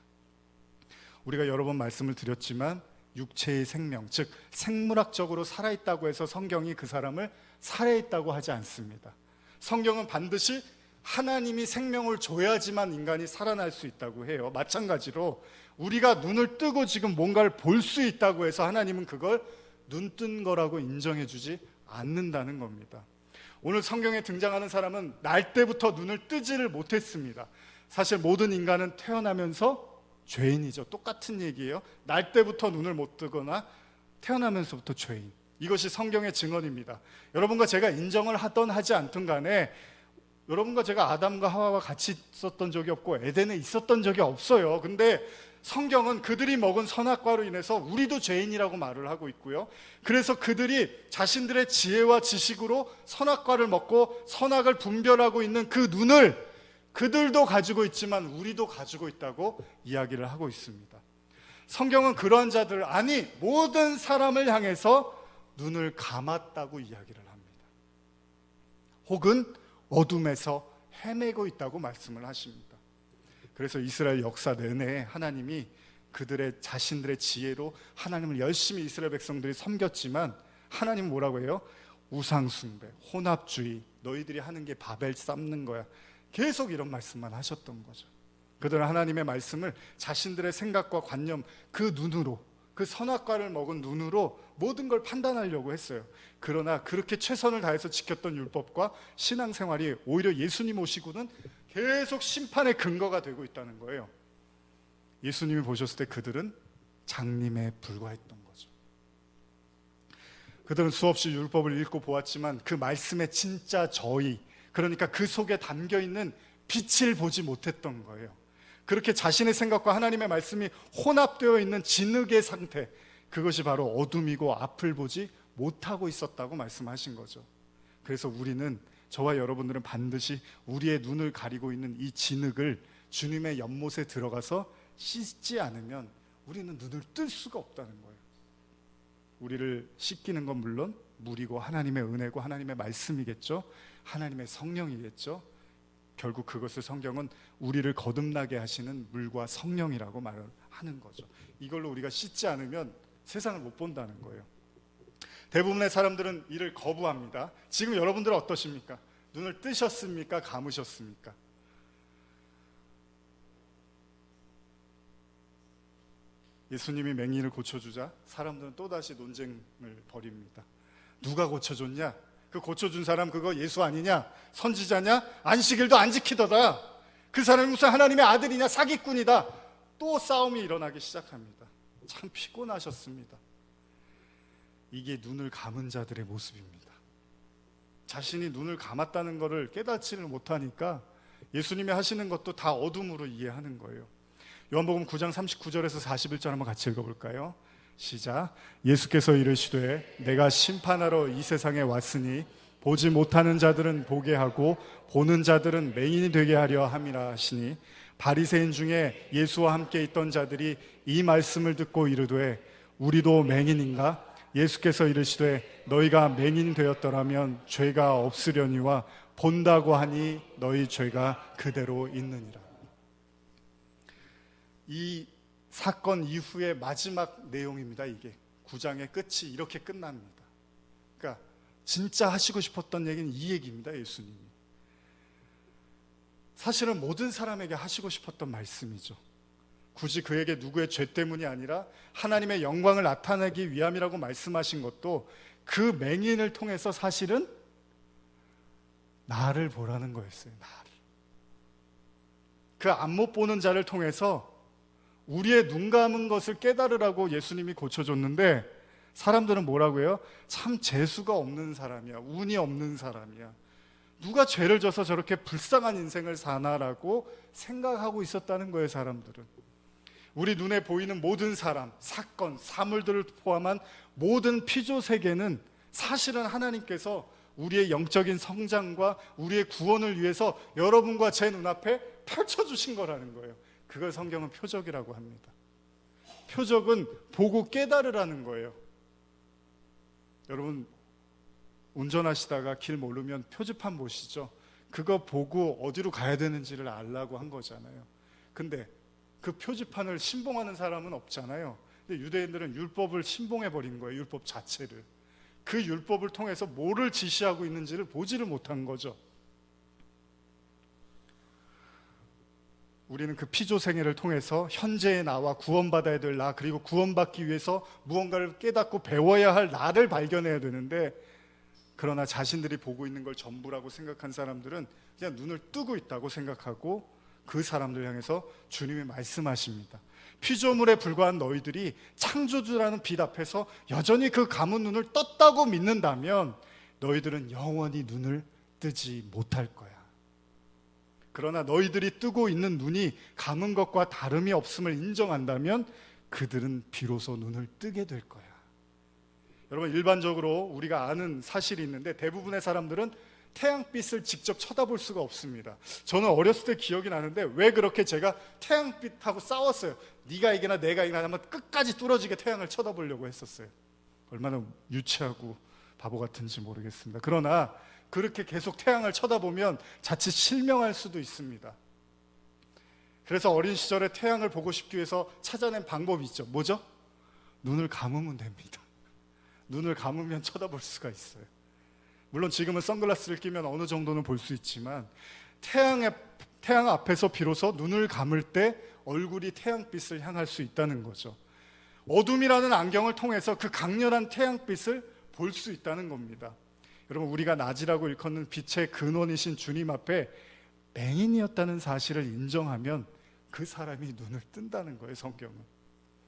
우리가 여러 번 말씀을 드렸지만 육체의 생명, 즉 생물학적으로 살아있다고 해서 성경이 그 사람을 살아있다고 하지 않습니다. 성경은 반드시 하나님이 생명을 줘야지만 인간이 살아날 수 있다고 해요. 마찬가지로 우리가 눈을 뜨고 지금 뭔가를 볼 수 있다고 해서 하나님은 그걸 눈 뜬 거라고 인정해 주지 않는다는 겁니다. 오늘 성경에 등장하는 사람은 날 때부터 눈을 뜨지를 못했습니다. 사실 모든 인간은 태어나면서 죄인이죠. 똑같은 얘기예요. 날 때부터 눈을 못 뜨거나 태어나면서부터 죄인. 이것이 성경의 증언입니다. 여러분과 제가 인정을 하던 하지 않든 간에 여러분과 제가 아담과 하와와 같이 있었던 적이 없고 에덴에 있었던 적이 없어요. 근데 성경은 그들이 먹은 선악과로 인해서 우리도 죄인이라고 말을 하고 있고요. 그래서 그들이 자신들의 지혜와 지식으로 선악과를 먹고 선악을 분별하고 있는 그 눈을 그들도 가지고 있지만 우리도 가지고 있다고 이야기를 하고 있습니다. 성경은 그러한 자들, 아니 모든 사람을 향해서 눈을 감았다고 이야기를 합니다. 혹은 어둠에서 헤매고 있다고 말씀을 하십니다. 그래서 이스라엘 역사 내내 하나님이 그들의 자신들의 지혜로 하나님을 열심히 이스라엘 백성들이 섬겼지만 하나님은 뭐라고 해요? 우상숭배, 혼합주의, 너희들이 하는 게 바벨 쌓는 거야. 계속 이런 말씀만 하셨던 거죠. 그들은 하나님의 말씀을 자신들의 생각과 관념, 그 눈으로, 그 선악과를 먹은 눈으로 모든 걸 판단하려고 했어요. 그러나 그렇게 최선을 다해서 지켰던 율법과 신앙생활이 오히려 예수님 오시고는 계속 심판의 근거가 되고 있다는 거예요. 예수님이 보셨을 때 그들은 장님에 불과했던 거죠. 그들은 수없이 율법을 읽고 보았지만 그 말씀의 진짜 저희, 그러니까 그 속에 담겨있는 빛을 보지 못했던 거예요. 그렇게 자신의 생각과 하나님의 말씀이 혼합되어 있는 진흙의 상태, 그것이 바로 어둠이고 앞을 보지 못하고 있었다고 말씀하신 거죠. 그래서 우리는, 저와 여러분들은 반드시 우리의 눈을 가리고 있는 이 진흙을 주님의 연못에 들어가서 씻지 않으면 우리는 눈을 뜰 수가 없다는 거예요. 우리를 씻기는 건 물론 물이고 하나님의 은혜고 하나님의 말씀이겠죠. 하나님의 성령이겠죠. 결국 그것을 성경은 우리를 거듭나게 하시는 물과 성령이라고 말을 하는 거죠. 이걸로 우리가 씻지 않으면 세상을 못 본다는 거예요. 대부분의 사람들은 이를 거부합니다. 지금 여러분들은 어떠십니까? 눈을 뜨셨습니까? 감으셨습니까? 예수님이 맹인을 고쳐주자 사람들은 또다시 논쟁을 벌입니다. 누가 고쳐줬냐? 그 고쳐준 사람 그거 예수 아니냐? 선지자냐? 안식일도 안 지키더라. 그 사람이 무슨 하나님의 아들이냐? 사기꾼이다. 또 싸움이 일어나기 시작합니다. 참 피곤하셨습니다. 이게 눈을 감은 자들의 모습입니다. 자신이 눈을 감았다는 것을 깨닫지를 못하니까 예수님이 하시는 것도 다 어둠으로 이해하는 거예요. 요한복음 9장 39절에서 41절 한번 같이 읽어볼까요? 시작. 예수께서 이르시되 내가 심판하러 이 세상에 왔으니 보지 못하는 자들은 보게 하고 보는 자들은 맹인이 되게 하려 함이라 하시니, 바리새인 중에 예수와 함께 있던 자들이 이 말씀을 듣고 이르되 우리도 맹인인가? 예수께서 이르시되 너희가 맹인 되었더라면 죄가 없으려니와 본다고 하니 너희 죄가 그대로 있느니라. 이 사건 이후의 마지막 내용입니다. 이게 9장의 끝이 이렇게 끝납니다. 그러니까 진짜 하시고 싶었던 얘기는 이 얘기입니다. 예수님이 사실은 모든 사람에게 하시고 싶었던 말씀이죠. 굳이 그에게 누구의 죄 때문이 아니라 하나님의 영광을 나타내기 위함이라고 말씀하신 것도 그 맹인을 통해서 사실은 나를 보라는 거였어요. 나를. 그 안 못 보는 자를 통해서 우리의 눈 감은 것을 깨달으라고 예수님이 고쳐줬는데, 사람들은 뭐라고 해요? 참 재수가 없는 사람이야, 운이 없는 사람이야, 누가 죄를 져서 저렇게 불쌍한 인생을 사나라고 생각하고 있었다는 거예요. 사람들은 우리 눈에 보이는 모든 사람, 사건, 사물들을 포함한 모든 피조 세계는 사실은 하나님께서 우리의 영적인 성장과 우리의 구원을 위해서 여러분과 제 눈앞에 펼쳐주신 거라는 거예요. 그걸 성경은 표적이라고 합니다. 표적은 보고 깨달으라는 거예요. 여러분 운전하시다가 길 모르면 표지판 보시죠. 그거 보고 어디로 가야 되는지를 알라고 한 거잖아요. 근데 그 표지판을 신봉하는 사람은 없잖아요. 근데 유대인들은 율법을 신봉해버린 거예요. 율법 자체를. 그 율법을 통해서 뭐를 지시하고 있는지를 보지를 못한 거죠. 우리는 그 피조생애를 통해서 현재의 나와 구원받아야 될 나, 그리고 구원받기 위해서 무언가를 깨닫고 배워야 할 나를 발견해야 되는데, 그러나 자신들이 보고 있는 걸 전부라고 생각한 사람들은 그냥 눈을 뜨고 있다고 생각하고 그 사람들 향해서 주님이 말씀하십니다. 피조물에 불과한 너희들이 창조주라는 빛 앞에서 여전히 그 감은 눈을 떴다고 믿는다면 너희들은 영원히 눈을 뜨지 못할 거야. 그러나 너희들이 뜨고 있는 눈이 감은 것과 다름이 없음을 인정한다면 그들은 비로소 눈을 뜨게 될 거야. 여러분, 일반적으로 우리가 아는 사실이 있는데 대부분의 사람들은 태양빛을 직접 쳐다볼 수가 없습니다. 저는 어렸을 때 기억이 나는데 왜 그렇게 제가 태양빛하고 싸웠어요. 네가 이기나 내가 이기나 하면 끝까지 뚫어지게 태양을 쳐다보려고 했었어요. 얼마나 유치하고 바보 같은지 모르겠습니다. 그러나 그렇게 계속 태양을 쳐다보면 자칫 실명할 수도 있습니다. 그래서 어린 시절에 태양을 보고 싶기 위해서 찾아낸 방법이 있죠. 뭐죠? 눈을 감으면 됩니다. 눈을 감으면 쳐다볼 수가 있어요. 물론 지금은 선글라스를 끼면 어느 정도는 볼 수 있지만 태양 앞에서 비로소 눈을 감을 때 얼굴이 태양빛을 향할 수 있다는 거죠. 어둠이라는 안경을 통해서 그 강렬한 태양빛을 볼 수 있다는 겁니다. 여러분, 우리가 낮이라고 일컫는 빛의 근원이신 주님 앞에 맹인이었다는 사실을 인정하면 그 사람이 눈을 뜬다는 거예요, 성경은.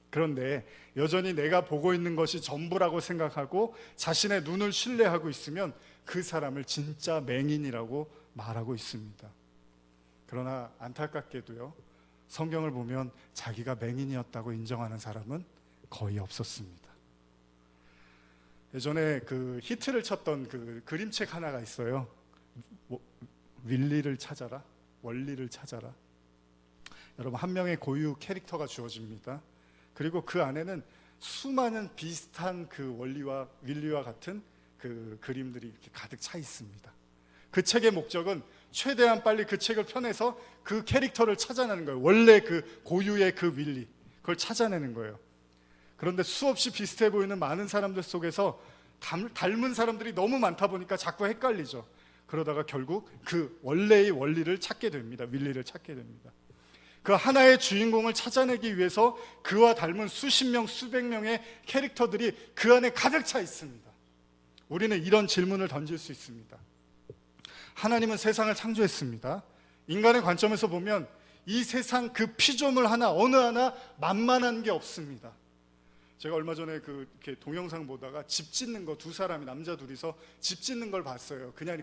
그런데 여전히 내가 보고 있는 것이 전부라고 생각하고 자신의 눈을 신뢰하고 있으면 그 사람을 진짜 맹인이라고 말하고 있습니다. 그러나 안타깝게도요, 성경을 보면 자기가 맹인이었다고 인정하는 사람은 거의 없었습니다. 예전에 그 히트를 쳤던 그 그림책 하나가 있어요. 윌리를 찾아라, 원리를 찾아라. 여러분, 한 명의 고유 캐릭터가 주어집니다. 그리고 그 안에는 수많은 비슷한 그 원리와 윌리와 같은 그 그림들이 이렇게 가득 차 있습니다. 그 책의 목적은 최대한 빨리 그 책을 펴내서 그 캐릭터를 찾아내는 거예요. 원래 그 고유의 그 윌리, 그걸 찾아내는 거예요. 그런데 수없이 비슷해 보이는 많은 사람들 속에서 닮은 사람들이 너무 많다 보니까 자꾸 헷갈리죠. 그러다가 결국 그 원래의 원리를 찾게 됩니다. 윌리를 찾게 됩니다. 그 하나의 주인공을 찾아내기 위해서 그와 닮은 수십 명, 수백 명의 캐릭터들이 그 안에 가득 차 있습니다. 우리는 이런 질문을 던질 수 있습니다. 하나님은 세상을 창조했습니다. 인간의 관점에서 보면 이 세상 그 피조물 하나, 어느 하나 만만한 게 없습니다. 제가 얼마 전에 이렇게 동영상 보다가 집 짓는 거, 두 사람이, 남자 둘이서 집 짓는 걸 봤어요. 그냥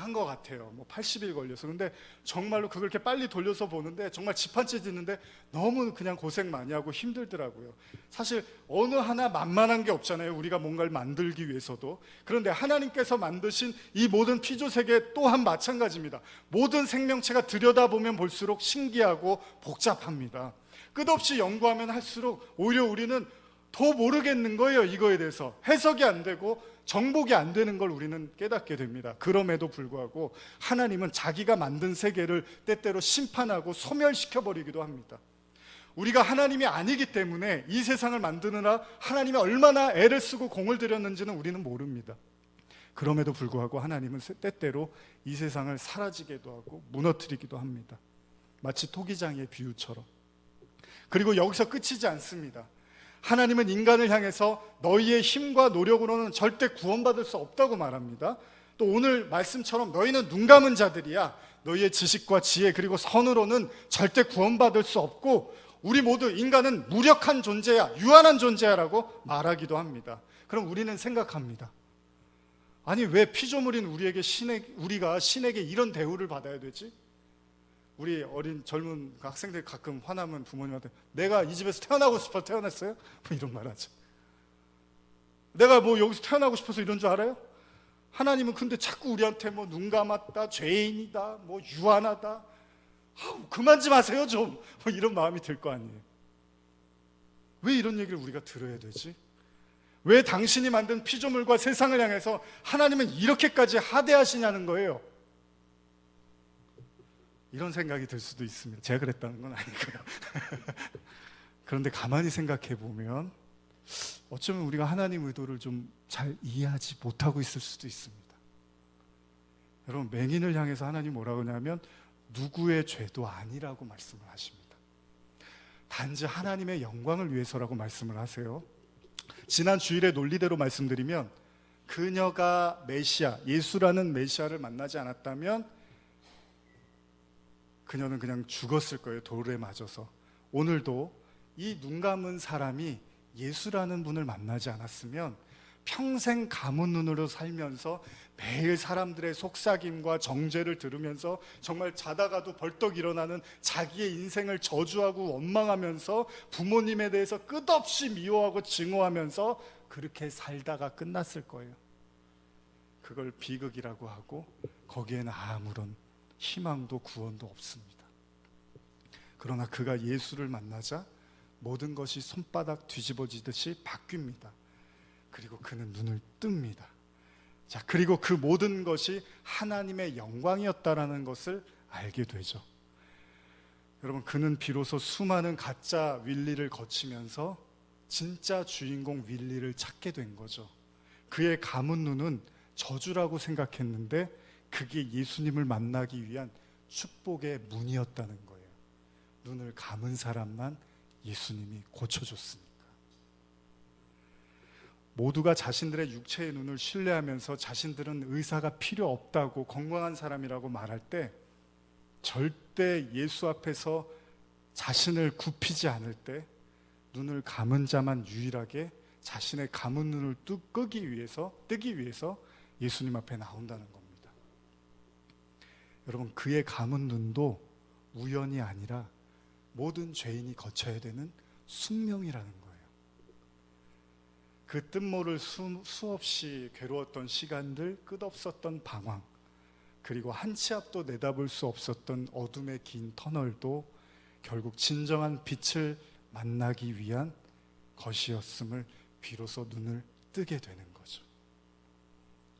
한 것 같아요. 뭐 80일 걸려서. 근데 정말로 그걸 이렇게 빨리 돌려서 보는데 정말 집 한 채 짓는데 너무 그냥 고생 많이 하고 힘들더라고요. 사실 어느 하나 만만한 게 없잖아요. 우리가 뭔가를 만들기 위해서도. 그런데 하나님께서 만드신 이 모든 피조세계 또한 마찬가지입니다. 모든 생명체가 들여다보면 볼수록 신기하고 복잡합니다. 끝없이 연구하면 할수록 오히려 우리는 더 모르겠는 거예요. 이거에 대해서 해석이 안 되고 정복이 안 되는 걸 우리는 깨닫게 됩니다. 그럼에도 불구하고 하나님은 자기가 만든 세계를 때때로 심판하고 소멸시켜버리기도 합니다. 우리가 하나님이 아니기 때문에 이 세상을 만드느라 하나님이 얼마나 애를 쓰고 공을 들였는지는 우리는 모릅니다. 그럼에도 불구하고 하나님은 때때로 이 세상을 사라지게도 하고 무너뜨리기도 합니다. 마치 토기장의 비유처럼. 그리고 여기서 끝이지 않습니다. 하나님은 인간을 향해서 너희의 힘과 노력으로는 절대 구원받을 수 없다고 말합니다. 또 오늘 말씀처럼 너희는 눈 감은 자들이야. 너희의 지식과 지혜 그리고 선으로는 절대 구원받을 수 없고 우리 모두 인간은 무력한 존재야, 유한한 존재야 라고 말하기도 합니다. 그럼 우리는 생각합니다. 아니, 왜 피조물인 우리가 신에게 이런 대우를 받아야 되지? 우리 어린 젊은 학생들 가끔 화나면 부모님한테 내가 이 집에서 태어나고 싶어서 태어났어요? 뭐 이런 말 하죠. 내가 뭐 여기서 태어나고 싶어서 이런 줄 알아요? 하나님은 근데 자꾸 우리한테 뭐 눈 감았다, 죄인이다, 뭐 유한하다, 그만 좀 하세요 좀, 뭐 이런 마음이 들 거 아니에요. 왜 이런 얘기를 우리가 들어야 되지? 왜 당신이 만든 피조물과 세상을 향해서 하나님은 이렇게까지 하대하시냐는 거예요. 이런 생각이 들 수도 있습니다. 제가 그랬다는 건 아니고요. 그런데 가만히 생각해 보면 어쩌면 우리가 하나님 의도를 좀 잘 이해하지 못하고 있을 수도 있습니다. 여러분, 맹인을 향해서 하나님 뭐라고 하냐면 누구의 죄도 아니라고 말씀을 하십니다. 단지 하나님의 영광을 위해서라고 말씀을 하세요. 지난 주일의 논리대로 말씀드리면 그녀가 메시아, 예수라는 메시아를 만나지 않았다면 그녀는 그냥 죽었을 거예요. 돌에 맞아서. 오늘도 이 눈 감은 사람이 예수라는 분을 만나지 않았으면 평생 감은 눈으로 살면서 매일 사람들의 속삭임과 정죄를 들으면서 정말 자다가도 벌떡 일어나는 자기의 인생을 저주하고 원망하면서 부모님에 대해서 끝없이 미워하고 증오하면서 그렇게 살다가 끝났을 거예요. 그걸 비극이라고 하고 거기에는 아무런 희망도 구원도 없습니다. 그러나 그가 예수를 만나자 모든 것이 손바닥 뒤집어지듯이 바뀝니다. 그리고 그는 눈을 뜹니다. 자, 그리고 그 모든 것이 하나님의 영광이었다라는 것을 알게 되죠. 여러분, 그는 비로소 수많은 가짜 윌리를 거치면서 진짜 주인공 윌리를 찾게 된 거죠. 그의 감은 눈은 저주라고 생각했는데 그게 예수님을 만나기 위한 축복의 문이었다는 거예요. 눈을 감은 사람만 예수님이 고쳐줬으니까. 모두가 자신들의 육체의 눈을 신뢰하면서 자신들은 의사가 필요 없다고 건강한 사람이라고 말할 때 절대 예수 앞에서 자신을 굽히지 않을 때 눈을 감은 자만 유일하게 자신의 감은 눈을 뜨기 위해서 예수님 앞에 나온다는 겁니다. 여러분, 그의 감은 눈도 우연이 아니라 모든 죄인이 거쳐야 되는 숙명이라는 거예요. 그 뜻모를 수없이 괴로웠던 시간들, 끝없었던 방황, 그리고 한 치 앞도 내다볼 수 없었던 어둠의 긴 터널도 결국 진정한 빛을 만나기 위한 것이었음을 비로소 눈을 뜨게 되는 거죠.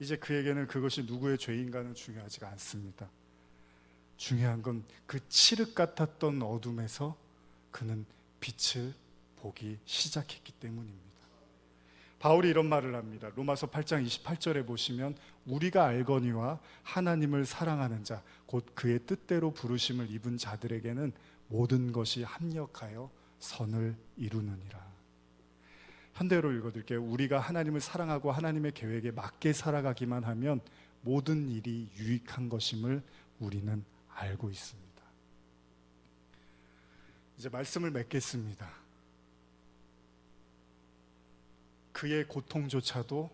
이제 그에게는 그것이 누구의 죄인가는 중요하지가 않습니다. 중요한 건 그 칠흑 같았던 어둠에서 그는 빛을 보기 시작했기 때문입니다. 바울이 이런 말을 합니다. 로마서 8장 28절에 보시면 우리가 알거니와 하나님을 사랑하는 자, 곧 그의 뜻대로 부르심을 입은 자들에게는 모든 것이 합력하여 선을 이루느니라. 현대어로 읽어드릴게요. 우리가 하나님을 사랑하고 하나님의 계획에 맞게 살아가기만 하면 모든 일이 유익한 것임을 우리는 알고 있습니다. 이제 말씀을 맺겠습니다. 그의 고통조차도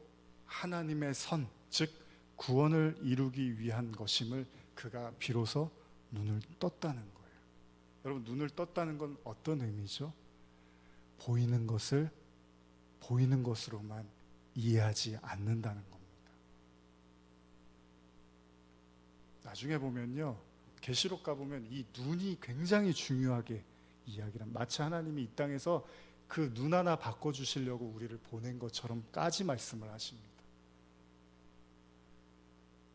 하나님의 선, 즉 구원을 이루기 위한 것임을 그가 비로소 눈을 떴다는 거예요. 여러분, 눈을 떴다는 건 어떤 의미죠? 보이는 것을 보이는 것으로만 이해하지 않는다는 겁니다. 나중에 보면요, 계시록 가보면 이 눈이 굉장히 중요하게 이야기를, 마치 하나님이 이 땅에서 그 눈 하나 바꿔주시려고 우리를 보낸 것처럼까지 말씀을 하십니다.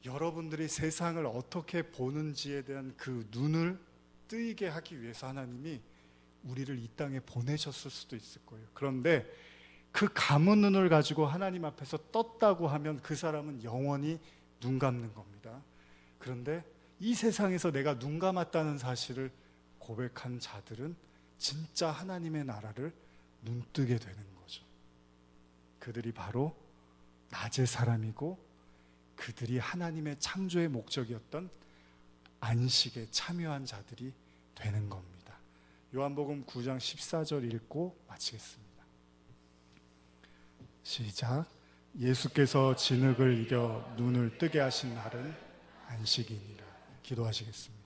여러분들이 세상을 어떻게 보는지에 대한 그 눈을 뜨이게 하기 위해서 하나님이 우리를 이 땅에 보내셨을 수도 있을 거예요. 그런데 그 감은 눈을 가지고 하나님 앞에서 떴다고 하면 그 사람은 영원히 눈 감는 겁니다. 그런데 이 세상에서 내가 눈 감았다는 사실을 고백한 자들은 진짜 하나님의 나라를 눈뜨게 되는 거죠. 그들이 바로 낮의 사람이고 그들이 하나님의 창조의 목적이었던 안식에 참여한 자들이 되는 겁니다. 요한복음 9장 14절 읽고 마치겠습니다. 시작. 예수께서 진흙을 이겨 눈을 뜨게 하신 날은 안식이니라. 기도하시겠습니다.